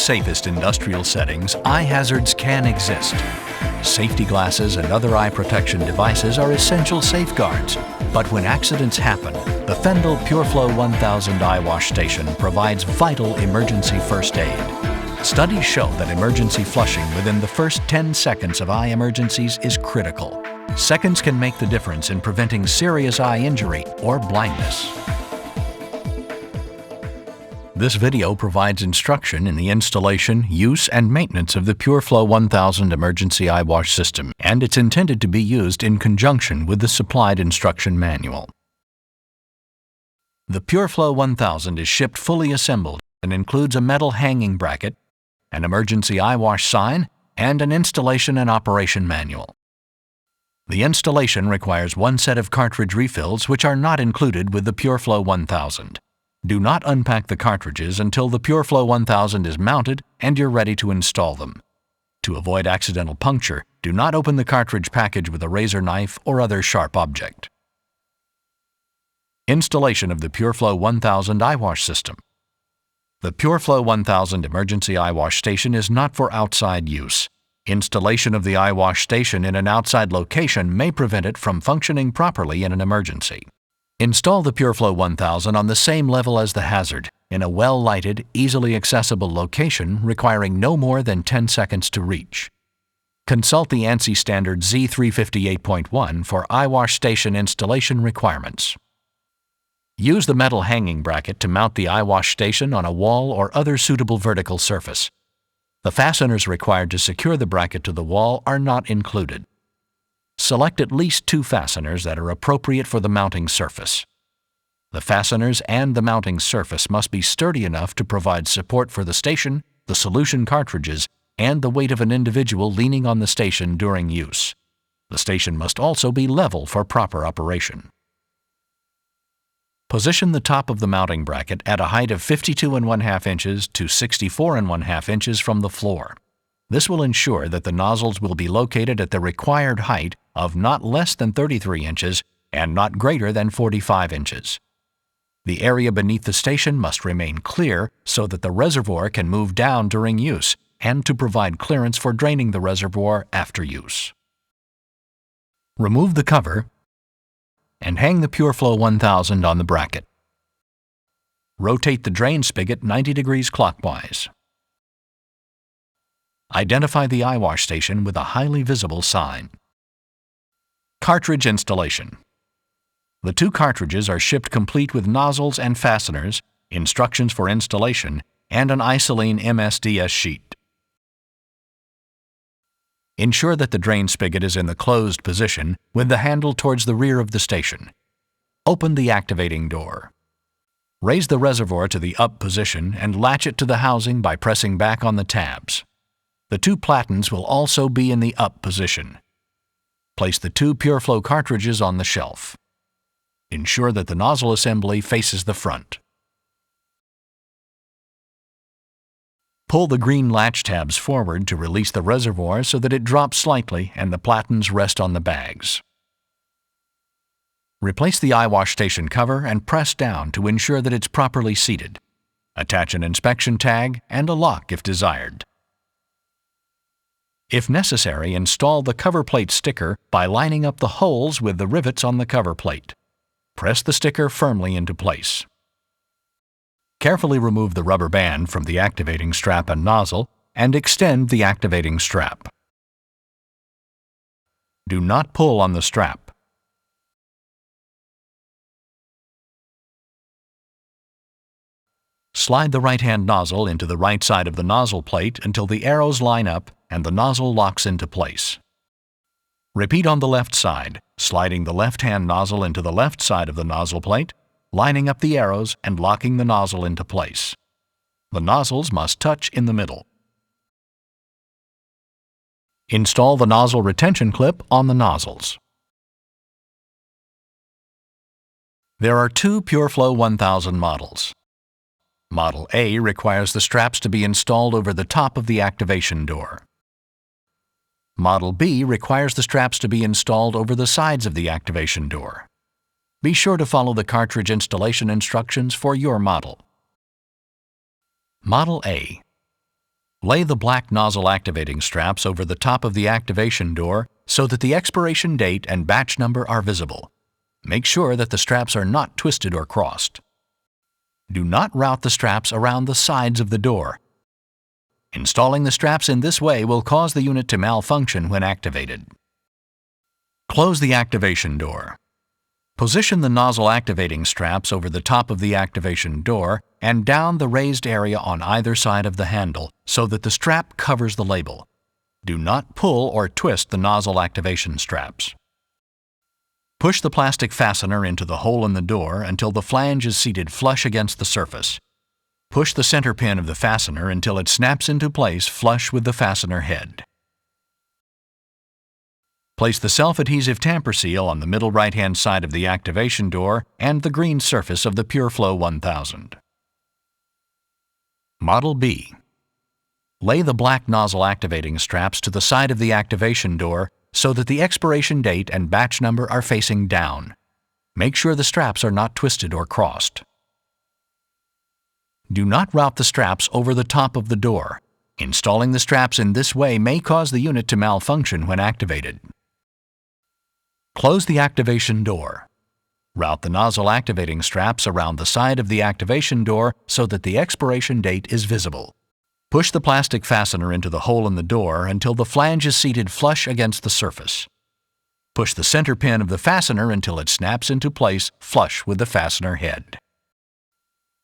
safest industrial settings, eye hazards can exist. Safety glasses and other eye protection devices are essential safeguards. But when accidents happen, the Fend-All PureFlow 1000 Eyewash station provides vital emergency first aid. Studies show that emergency flushing within the first 10 seconds of eye emergencies is critical. Seconds can make the difference in preventing serious eye injury or blindness. This video provides instruction in the installation, use, and maintenance of the PureFlow 1000 emergency eyewash system, and it's intended to be used in conjunction with the supplied instruction manual. The PureFlow 1000 is shipped fully assembled and includes a metal hanging bracket, an emergency eyewash sign, and an installation and operation manual. The installation requires one set of cartridge refills which are not included with the PureFlow 1000. Do not unpack the cartridges until the PureFlow 1000 is mounted and you're ready to install them. To avoid accidental puncture, do not open the cartridge package with a razor knife or other sharp object. Installation of the PureFlow 1000 eyewash system. The PureFlow 1000 emergency eyewash station is not for outside use. Installation of the eyewash station in an outside location may prevent it from functioning properly in an emergency. Install the PureFlow 1000 on the same level as the hazard, in a well-lighted, easily accessible location requiring no more than 10 seconds to reach. Consult the ANSI standard Z358.1 for eyewash station installation requirements. Use the metal hanging bracket to mount the eyewash station on a wall or other suitable vertical surface. The fasteners required to secure the bracket to the wall are not included. Select at least 2 fasteners that are appropriate for the mounting surface. The fasteners and the mounting surface must be sturdy enough to provide support for the station, the solution cartridges, and the weight of an individual leaning on the station during use. The station must also be level for proper operation. Position the top of the mounting bracket at a height of 52½ inches to 64½ inches from the floor. This will ensure that the nozzles will be located at the required height of not less than 33 inches and not greater than 45 inches. The area beneath the station must remain clear so that the reservoir can move down during use and to provide clearance for draining the reservoir after use. Remove the cover and hang the PureFlow 1000 on the bracket. Rotate the drain spigot 90 degrees clockwise. Identify the eyewash station with a highly visible sign. Cartridge installation. The 2 cartridges are shipped complete with nozzles and fasteners, instructions for installation, and an Isolene MSDS sheet. Ensure that the drain spigot is in the closed position with the handle towards the rear of the station. Open the activating door. Raise the reservoir to the up position and latch it to the housing by pressing back on the tabs. The 2 platens will also be in the up position. Place the 2 PureFlow cartridges on the shelf. Ensure that the nozzle assembly faces the front. Pull the green latch tabs forward to release the reservoir so that it drops slightly and the platens rest on the bags. Replace the eyewash station cover and press down to ensure that it's properly seated. Attach an inspection tag and a lock if desired. If necessary, install the cover plate sticker by lining up the holes with the rivets on the cover plate. Press the sticker firmly into place. Carefully remove the rubber band from the activating strap and nozzle and extend the activating strap. Do not pull on the strap. Slide the right-hand nozzle into the right side of the nozzle plate until the arrows line up and the nozzle locks into place. Repeat on the left side, sliding the left-hand nozzle into the left side of the nozzle plate, lining up the arrows and locking the nozzle into place. The nozzles must touch in the middle. Install the nozzle retention clip on the nozzles. There are 2 PureFlow 1000 models. Model A requires the straps to be installed over the top of the activation door. Model B requires the straps to be installed over the sides of the activation door. Be sure to follow the cartridge installation instructions for your model. Model A. Lay the black nozzle activating straps over the top of the activation door so that the expiration date and batch number are visible. Make sure that the straps are not twisted or crossed. Do not route the straps around the sides of the door. Installing the straps in this way will cause the unit to malfunction when activated. Close the activation door. Position the nozzle activating straps over the top of the activation door and down the raised area on either side of the handle so that the strap covers the label. Do not pull or twist the nozzle activation straps. Push the plastic fastener into the hole in the door until the flange is seated flush against the surface. Push the center pin of the fastener until it snaps into place flush with the fastener head. Place the self-adhesive tamper seal on the middle right-hand side of the activation door and the green surface of the PureFlow 1000. Model B. Lay the black nozzle activating straps to the side of the activation door so that the expiration date and batch number are facing down. Make sure the straps are not twisted or crossed. Do not route the straps over the top of the door. Installing the straps in this way may cause the unit to malfunction when activated. Close the activation door. Route the nozzle activating straps around the side of the activation door so that the expiration date is visible. Push the plastic fastener into the hole in the door until the flange is seated flush against the surface. Push the center pin of the fastener until it snaps into place flush with the fastener head.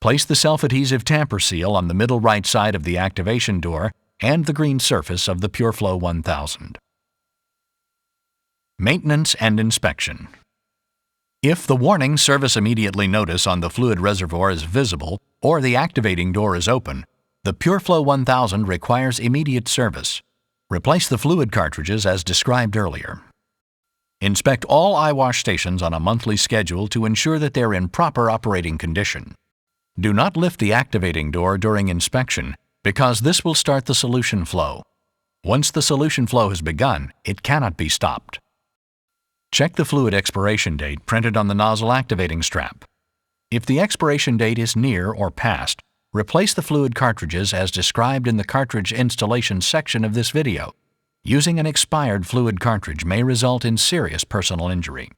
Place the self-adhesive tamper seal on the middle right side of the activation door and the green surface of the PureFlow 1000. Maintenance and inspection. If the warning "Service Immediately" notice on the fluid reservoir is visible or the activating door is open, the PureFlow 1000 requires immediate service. Replace the fluid cartridges as described earlier. Inspect all eyewash stations on a monthly schedule to ensure that they're in proper operating condition. Do not lift the activating door during inspection because this will start the solution flow. Once the solution flow has begun, it cannot be stopped. Check the fluid expiration date printed on the nozzle activating strap. If the expiration date is near or past, replace the fluid cartridges as described in the cartridge installation section of this video. Using an expired fluid cartridge may result in serious personal injury.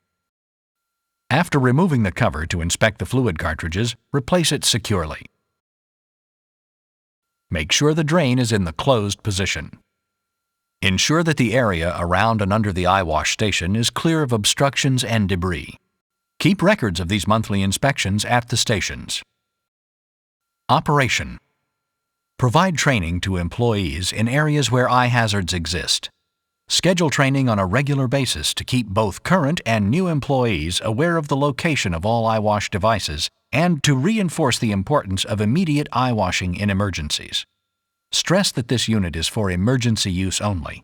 After removing the cover to inspect the fluid cartridges, replace it securely. Make sure the drain is in the closed position. Ensure that the area around and under the eyewash station is clear of obstructions and debris. Keep records of these monthly inspections at the stations. Operation. Provide training to employees in areas where eye hazards exist. Schedule training on a regular basis to keep both current and new employees aware of the location of all eyewash devices and to reinforce the importance of immediate eye washing in emergencies. Stress that this unit is for emergency use only.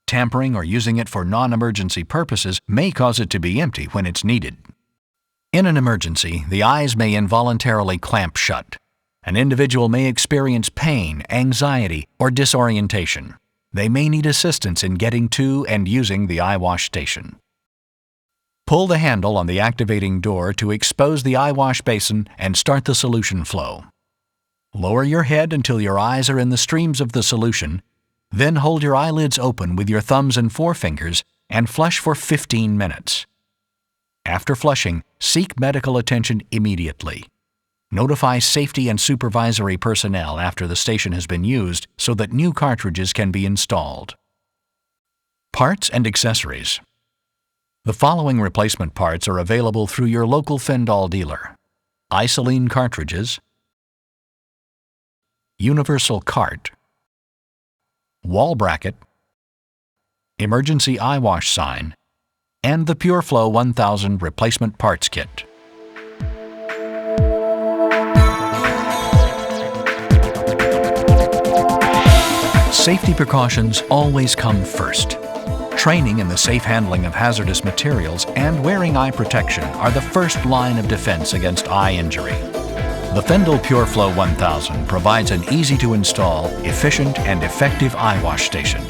Tampering or using it for non-emergency purposes may cause it to be empty when it's needed. In an emergency, the eyes may involuntarily clamp shut. An individual may experience pain, anxiety, or disorientation. They may need assistance in getting to and using the eyewash station. Pull the handle on the activating door to expose the eyewash basin and start the solution flow. Lower your head until your eyes are in the streams of the solution, then hold your eyelids open with your thumbs and forefingers and flush for 15 minutes. After flushing, seek medical attention immediately. Notify safety and supervisory personnel after the station has been used so that new cartridges can be installed. Parts and accessories. The following replacement parts are available through your local Fend-All dealer: isolene cartridges, universal cart, wall bracket, emergency eyewash sign, and the PureFlow 1000 replacement parts kit. Safety precautions always come first. Training in the safe handling of hazardous materials and wearing eye protection are the first line of defense against eye injury. The Fend-All PureFlow 1000 provides an easy-to-install, efficient, and effective eyewash station.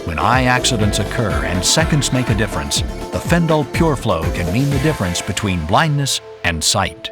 When eye accidents occur and seconds make a difference, the Fend-All PureFlow can mean the difference between blindness and sight.